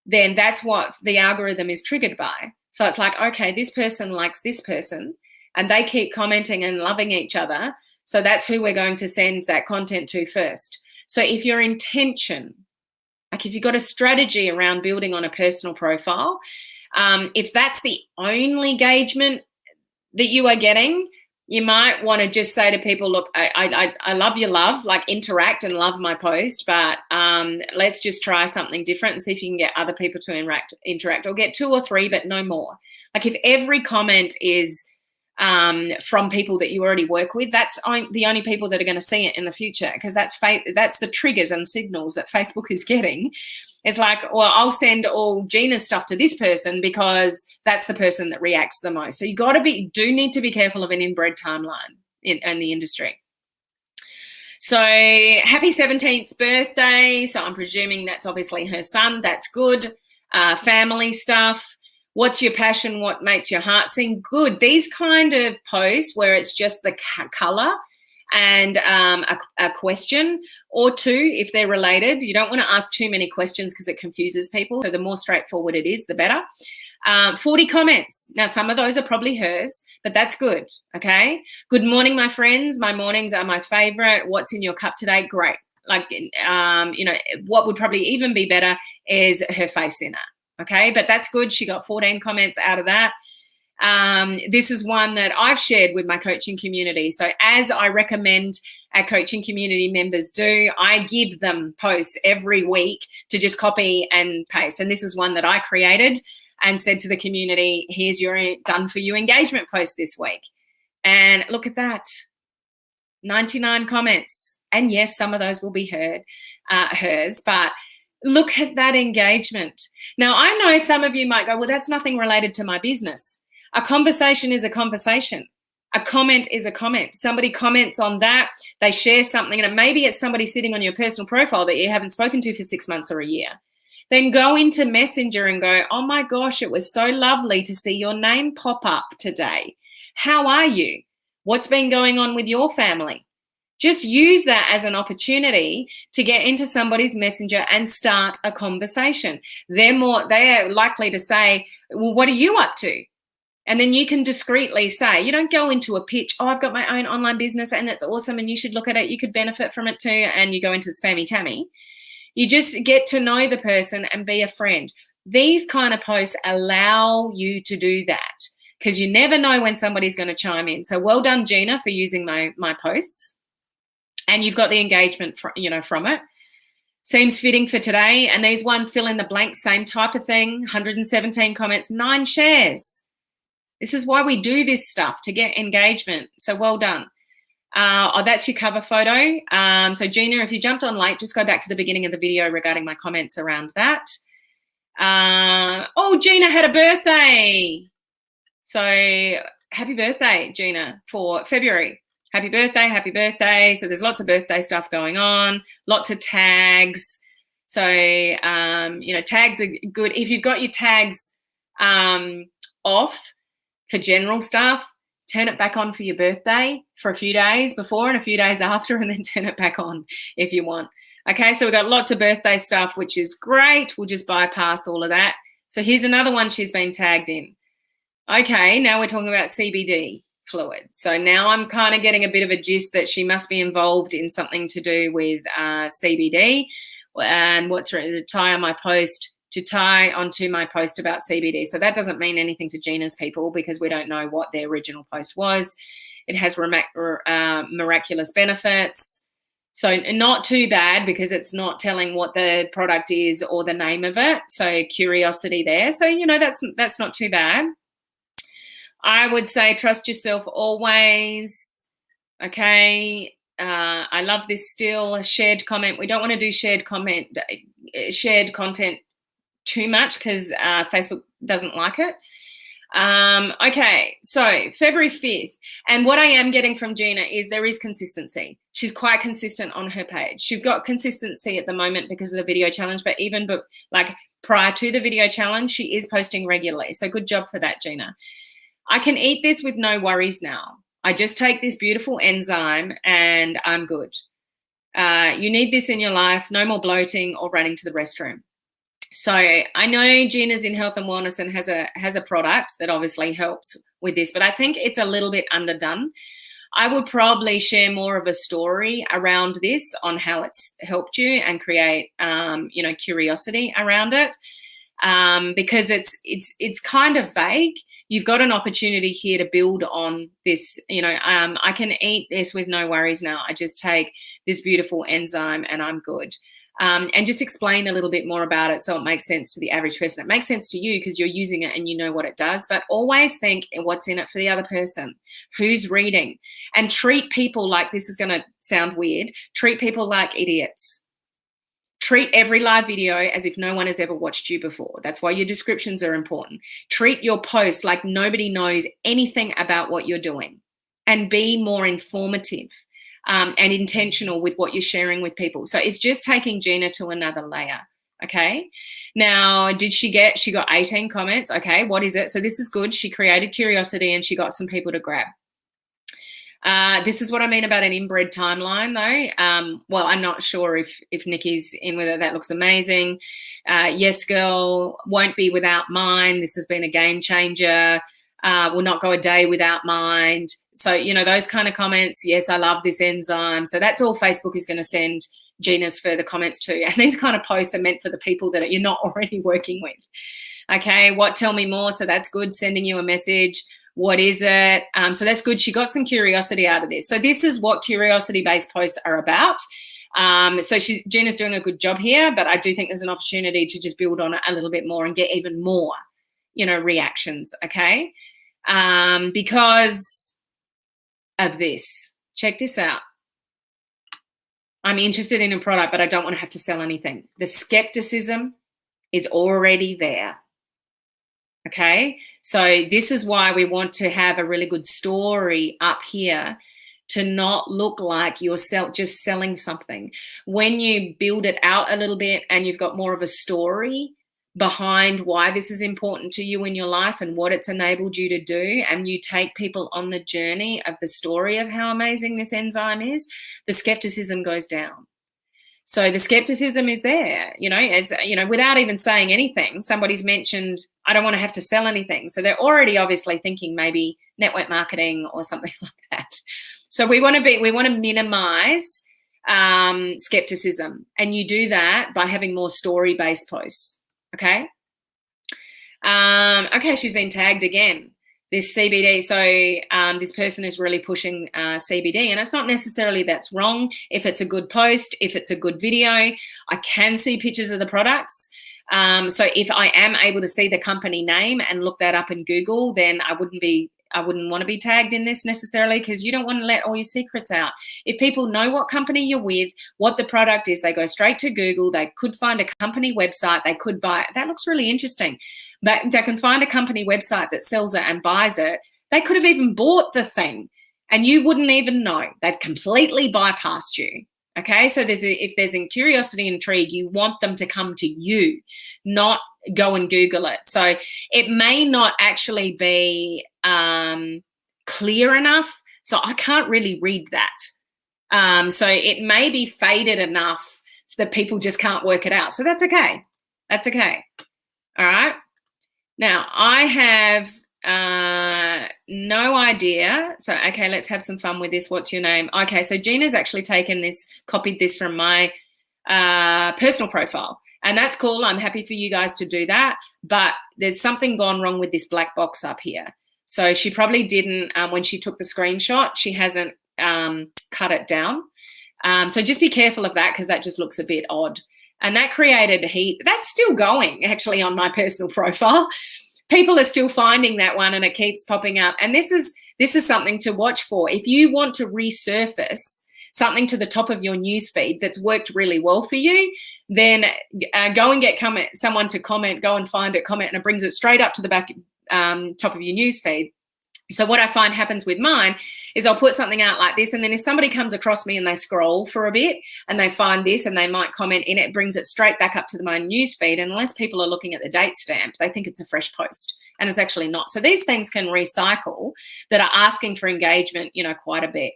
S1: then that's what the algorithm is triggered by. So it's like, okay, this person likes this person and they keep commenting and loving each other. So that's who we're going to send that content to first. So if your intention, like if you've got a strategy around building on a personal profile, if that's the only engagement that you are getting, you might want to just say to people, look, I love your love, like interact and love my post, but let's just try something different and see if you can get other people to interact, or get 2 or 3, but no more. Like if every comment is from people that you already work with, that's the only people that are going to see it in the future, because that's the triggers and signals that Facebook is getting. It's like, well, I'll send all Gina's stuff to this person because that's the person that reacts the most. So you do need to be careful of an inbred timeline in the industry. So happy 17th birthday. So I'm presuming that's obviously her son. That's good. Family stuff. What's your passion? What makes your heart sing? Good. These kind of posts where it's just the color and a question or 2 if they're related. You don't want to ask too many questions because it confuses people. So the more straightforward it is, the better. 40 comments. Now, some of those are probably hers, but that's good, okay? Good morning, my friends. My mornings are my favorite. What's in your cup today? Great. Like, what would probably even be better is her face in it, okay? But that's good. She got 14 comments out of that. This is one that I've shared with my coaching community. So as I recommend our coaching community members do, I give them posts every week to just copy and paste. And this is one that I created and said to the community, here's your done for you engagement post this week. And look at that, 99 comments. And yes, some of those will be hers, but look at that engagement. Now, I know some of you might go, well, that's nothing related to my business. A conversation is a conversation. A comment is a comment. Somebody comments on that, they share something, and maybe it's somebody sitting on your personal profile that you haven't spoken to for 6 months or a year. Then go into Messenger and go, oh my gosh, it was so lovely to see your name pop up today. How are you? What's been going on with your family? Just use that as an opportunity to get into somebody's Messenger and start a conversation. They're likely to say, well, what are you up to? And then you can discreetly say, you don't go into a pitch, oh, I've got my own online business and it's awesome and you should look at it, you could benefit from it too, and you go into spammy tammy. You just get to know the person and be a friend. These kind of posts allow you to do that, because you never know when somebody's going to chime in. So well done, Gina, for using my posts. And you've got the engagement from it. Seems fitting for today. And there's one fill in the blank, same type of thing, 117 comments, 9 shares. This is why we do this stuff, to get engagement. So well done. That's your cover photo. So Gina, if you jumped on late, just go back to the beginning of the video regarding my comments around that. Gina had a birthday. So happy birthday, Gina, for February. Happy birthday, happy birthday. So there's lots of birthday stuff going on, lots of tags. So, tags are good. If you've got your tags off for general stuff, turn it back on for your birthday for a few days before and a few days after, and then turn it back on if you want. Okay, so we've got lots of birthday stuff, which is great. We'll just bypass all of that. So here's another one she's been tagged in. Okay, now we're talking about CBD fluid. So now I'm kind of getting a bit of a gist that she must be involved in something to do with CBD. And what's to tie on my post, to tie onto my post about CBD. So that doesn't mean anything to Gina's people because we don't know what their original post was. It has miraculous benefits. So not too bad because it's not telling what the product is or the name of it. So curiosity there. So, you know, that's not too bad. I would say trust yourself always. Okay. I love this still. Shared comment. We don't want to do shared content too much because Facebook doesn't like it. Okay, so February 5th. And what I am getting from Gina is there is consistency. She's quite consistent on her page. She's got consistency at the moment because of the video challenge, but even like prior to the video challenge, she is posting regularly. So good job for that, Gina. I can eat this with no worries now. I just take this beautiful enzyme and I'm good. You need this in your life. No more bloating or running to the restroom. So I know Gina's in health and wellness and has a product that obviously helps with this, but I think it's a little bit underdone. I would probably share more of a story around this on how it's helped you and create, curiosity around it. Because it's kind of vague. You've got an opportunity here to build on this. I can eat this with no worries now. I just take this beautiful enzyme and I'm good. And just explain a little bit more about it so it makes sense to the average person. It makes sense to you because you're using it and you know what it does, but always think what's in it for the other person, who's reading, and treat people like, this is going to sound weird, treat people like idiots. Treat every live video as if no one has ever watched you before. That's why your descriptions are important. Treat your posts like nobody knows anything about what you're doing, and be more informative. And intentional with what you're sharing with people. So it's just taking Gina to another layer. Okay. Now, she got 18 comments. Okay. What is it? So this is good. She created curiosity and she got some people to grab. This is what I mean about an inbred timeline though. Well, I'm not sure if Nikki's in with it. That looks amazing. Yes, girl, won't be without mine. This has been a game changer. Will not go a day without mine. So, those kind of comments. Yes, I love this enzyme. So that's all Facebook is going to send Gina's further comments to. And these kind of posts are meant for the people that you're not already working with. Okay, what? Tell me more. So that's good, sending you a message. What is it? So that's good. She got some curiosity out of this. So this is what curiosity-based posts are about. So Gina's doing a good job here, but I do think there's an opportunity to just build on it a little bit more and get even more, reactions, okay? Because of this. Check this out. I'm interested in a product, but I don't want to have to sell anything. The skepticism is already there. Okay, so this is why we want to have a really good story up here to not look like you're just selling something. When you build it out a little bit and you've got more of a story behind why this is important to you in your life and what it's enabled you to do, and you take people on the journey of the story of how amazing this enzyme is, the skepticism goes down. So the skepticism is there, it's, without even saying anything, somebody's mentioned, I don't want to have to sell anything. So they're already obviously thinking maybe network marketing or something like that. So we want to minimize skepticism. And you do that by having more story-based posts. Okay. Okay. She's been tagged again. This CBD. So this person is really pushing CBD, and it's not necessarily that's wrong. If it's a good post, if it's a good video, I can see pictures of the products. So if I am able to see the company name and look that up in Google, then I wouldn't want to be tagged in this necessarily, because you don't want to let all your secrets out. If people know what company you're with, what the product is, they go straight to Google. They could find a company website. They could buy it. That looks really interesting. But they can find a company website that sells it and buys it. They could have even bought the thing and you wouldn't even know. They've completely bypassed you. Okay, so if there's in curiosity and intrigue, you want them to come to you, not go and Google it. So it may not actually be clear enough. So I can't really read that. So it may be faded enough that people just can't work it out. So that's okay. That's okay. All right. Now I have no idea. So, okay, let's have some fun with this. What's your name? Okay, so Gina's actually taken this, copied this from my personal profile. And that's cool. I'm happy for you guys to do that. But there's something gone wrong with this black box up here. So she probably didn't, when she took the screenshot, she hasn't cut it down. So just be careful of that, because that just looks a bit odd. And that created heat. That's still going actually on my personal profile. People are still finding that one and it keeps popping up. And this is something to watch for. If you want to resurface something to the top of your newsfeed that's worked really well for you, then go and get someone to comment, go and find it, comment, and it brings it straight up to the back top of your newsfeed. So what I find happens with mine is I'll put something out like this, and then if somebody comes across me and they scroll for a bit and they find this and they might comment in it, brings it straight back up to my newsfeed. And unless people are looking at the date stamp, they think it's a fresh post, and it's actually not. So these things can recycle that are asking for engagement, quite a bit.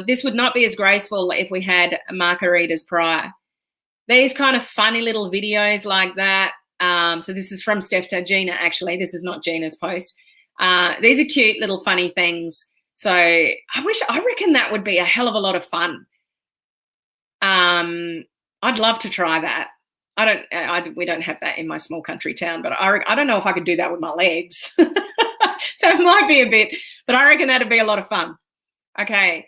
S1: This would not be as graceful if we had margaritas prior. These kind of funny little videos like that. So this is from Steph to Gina, actually. This is not Gina's post. These are cute little funny things. So I reckon that would be a hell of a lot of fun. I'd love to try that. We don't have that in my small country town, but I don't know if I could do that with my legs. That might be a bit, but I reckon that'd be a lot of fun. Okay.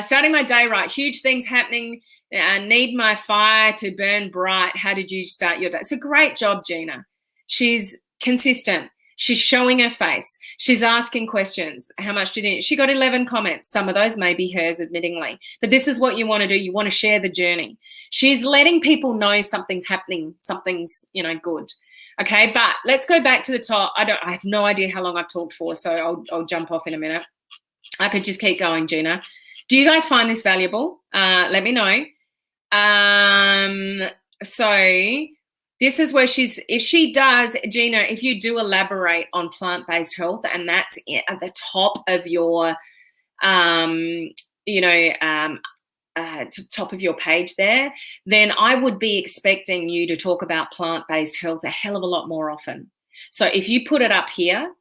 S1: Starting my day right. Huge things happening. Need my fire to burn bright. How did you start your day? It's a great job, Gina. She's consistent. She's showing her face. She's asking questions. How much did she got 11 comments. Some of those may be hers, admittingly. But this is what you want to do. You want to share the journey. She's letting people know something's happening, something's, good. Okay, but let's go back to the top. I have no idea how long I've talked for, so I'll jump off in a minute. I could just keep going, Gina. Do you guys find this valuable? Let me know. So this is where if she does, Gina, if you do elaborate on plant-based health, and that's at the top of your, top of your page there, then I would be expecting you to talk about plant-based health a hell of a lot more often. So if you put it up here,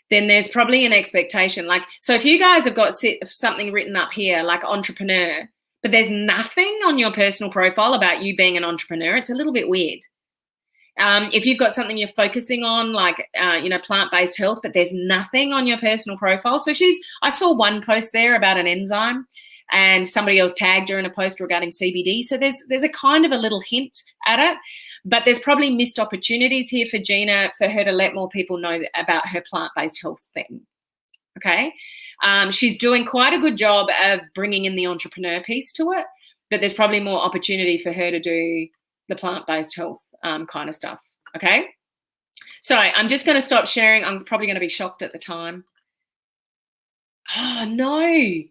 S1: then there's probably an expectation. So if you guys have got something written up here like entrepreneur, but there's nothing on your personal profile about you being an entrepreneur, it's a little bit weird. If you've got something you're focusing on, like, plant-based health, but there's nothing on your personal profile. So I saw one post there about an enzyme, and somebody else tagged her in a post regarding CBD. So there's a kind of a little hint at it, but there's probably missed opportunities here for Gina, for her to let more people know about her plant-based health thing. Okay. She's doing quite a good job of bringing in the entrepreneur piece to it, but there's probably more opportunity for her to do the plant-based health kind of stuff. Okay. Sorry, I'm just going to stop sharing. I'm probably going to be shocked at the time. Oh, no.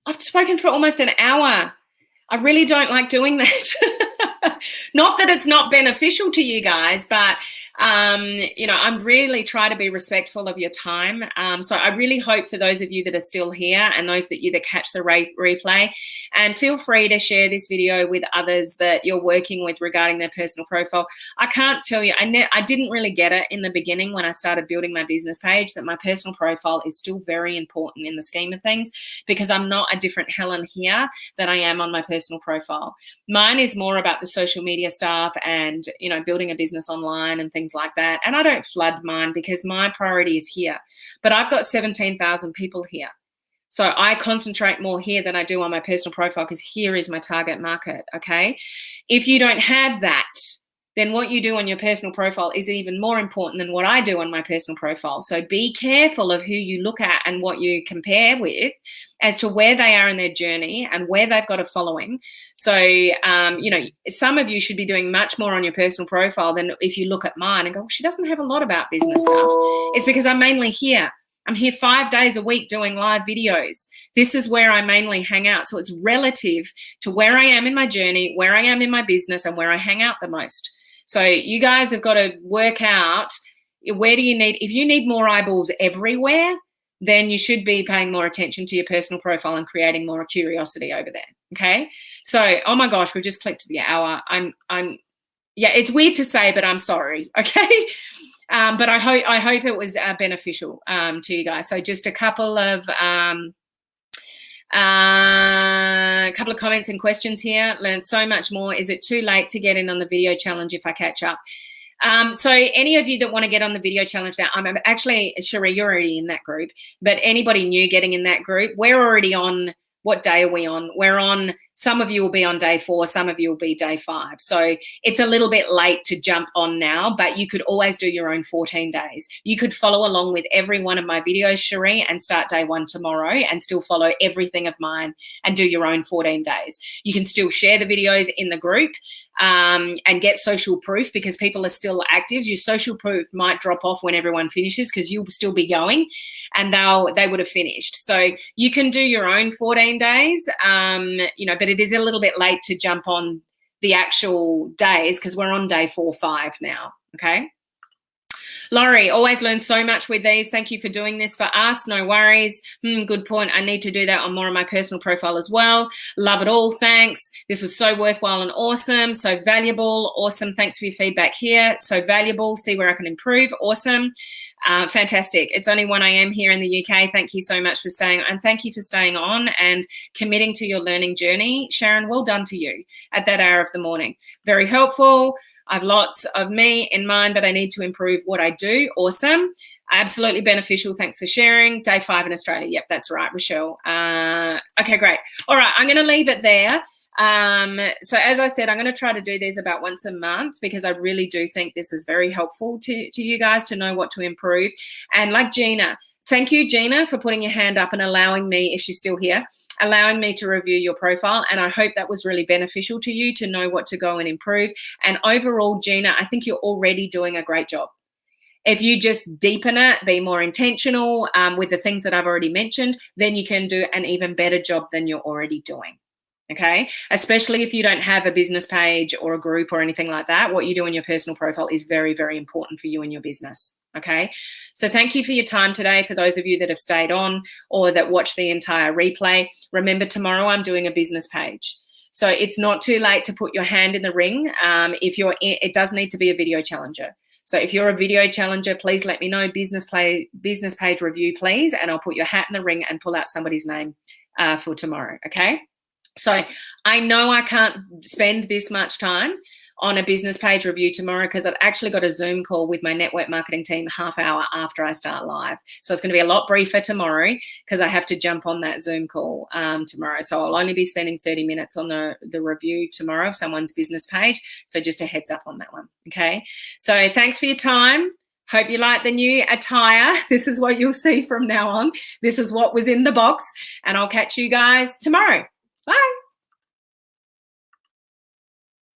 S1: I've spoken for almost an hour. I really don't like doing that. Not that it's not beneficial to you guys, but I'm really trying to be respectful of your time. So I really hope for those of you that are still here and those that catch the replay, and feel free to share this video with others that you're working with regarding their personal profile. I can't tell you, I didn't really get it in the beginning when I started building my business page, that my personal profile is still very important in the scheme of things, because I'm not a different Helen here than I am on my personal profile. Mine is more about the social media stuff and, building a business online and things like that. And I don't flood mine because my priority is here. But I've got 17,000 people here. So I concentrate more here than I do on my personal profile, because here is my target market, okay? If you don't have that, then what you do on your personal profile is even more important than what I do on my personal profile. So be careful of who you look at and what you compare with as to where they are in their journey and where they've got a following. So, some of you should be doing much more on your personal profile than if you look at mine and go, she doesn't have a lot about business stuff. It's because I'm mainly here. I'm here 5 days a week doing live videos. This is where I mainly hang out. So it's relative to where I am in my journey, where I am in my business, and where I hang out the most. So you guys have got to work out, where do you need, if you need more eyeballs everywhere, then you should be paying more attention to your personal profile and creating more curiosity over there. Okay. So, oh my gosh, we've just clicked to the hour. Yeah, it's weird to say, but I'm sorry. Okay. But I hope it was beneficial to you guys. So just a couple of comments and questions here. Learned so much more. Is it too late to get in on the video challenge if I catch up? So any of you that want to get on the video challenge now, I'm actually, Cherie, you're already in that group, but anybody new getting in that group, we're already on, what day are we on? We're on, some of you will be on day 4, some of you will be day 5. So it's a little bit late to jump on now, but you could always do your own 14 days. You could follow along with every one of my videos, Cherie, and start day 1 tomorrow and still follow everything of mine and do your own 14 days. You can still share the videos in the group and get social proof because people are still active. Your social proof might drop off when everyone finishes because you'll still be going and they would have finished. So you can do your own 14 days, but it is a little bit late to jump on the actual days because we're on day 4, 5 now, okay? Laurie, always learn so much with these. Thank you for doing this for us. No worries. Good point. I need to do that on more of my personal profile as well. Love it all. Thanks. This was so worthwhile and awesome. So valuable. Awesome. Thanks for your feedback here. So valuable. See where I can improve. Awesome. Fantastic. It's only 1 a.m. here in the UK. Thank you so much for staying, and thank you for staying on and committing to your learning journey. Sharon, well done to you at that hour of the morning. Very helpful. I've lots of me in mind, but I need to improve what I do. Awesome. Absolutely beneficial. Thanks for sharing. Day 5 in Australia. Yep, that's right, Rochelle. Okay, great. All right, I'm going to leave it there. So as I said, I'm going to try to do these about once a month because I really do think this is very helpful to you guys to know what to improve. And like Gina, thank you, Gina, for putting your hand up and allowing me, if she's still here, allowing me to review your profile. And I hope that was really beneficial to you to know what to go and improve. And overall, Gina, I think you're already doing a great job. If you just deepen it, be more intentional with the things that I've already mentioned, then you can do an even better job than you're already doing. Okay, especially if you don't have a business page or a group or anything like that, what you do in your personal profile is very, very important for you and your business. Okay, so thank you for your time today. For those of you that have stayed on or that watched the entire replay, remember tomorrow I'm doing a business page. So it's not too late to put your hand in the ring. It does need to be a video challenger. So if you're a video challenger, please let me know, business page review, please, and I'll put your hat in the ring and pull out somebody's name for tomorrow. Okay. So I know I can't spend this much time on a business page review tomorrow because I've actually got a Zoom call with my network marketing team half hour after I start live. So it's going to be a lot briefer tomorrow because I have to jump on that Zoom call tomorrow. So I'll only be spending 30 minutes on the review tomorrow of someone's business page. So just a heads up on that one. Okay. So thanks for your time. Hope you like the new attire. This is what you'll see from now on. This is what was in the box, and I'll catch you guys tomorrow. Bye.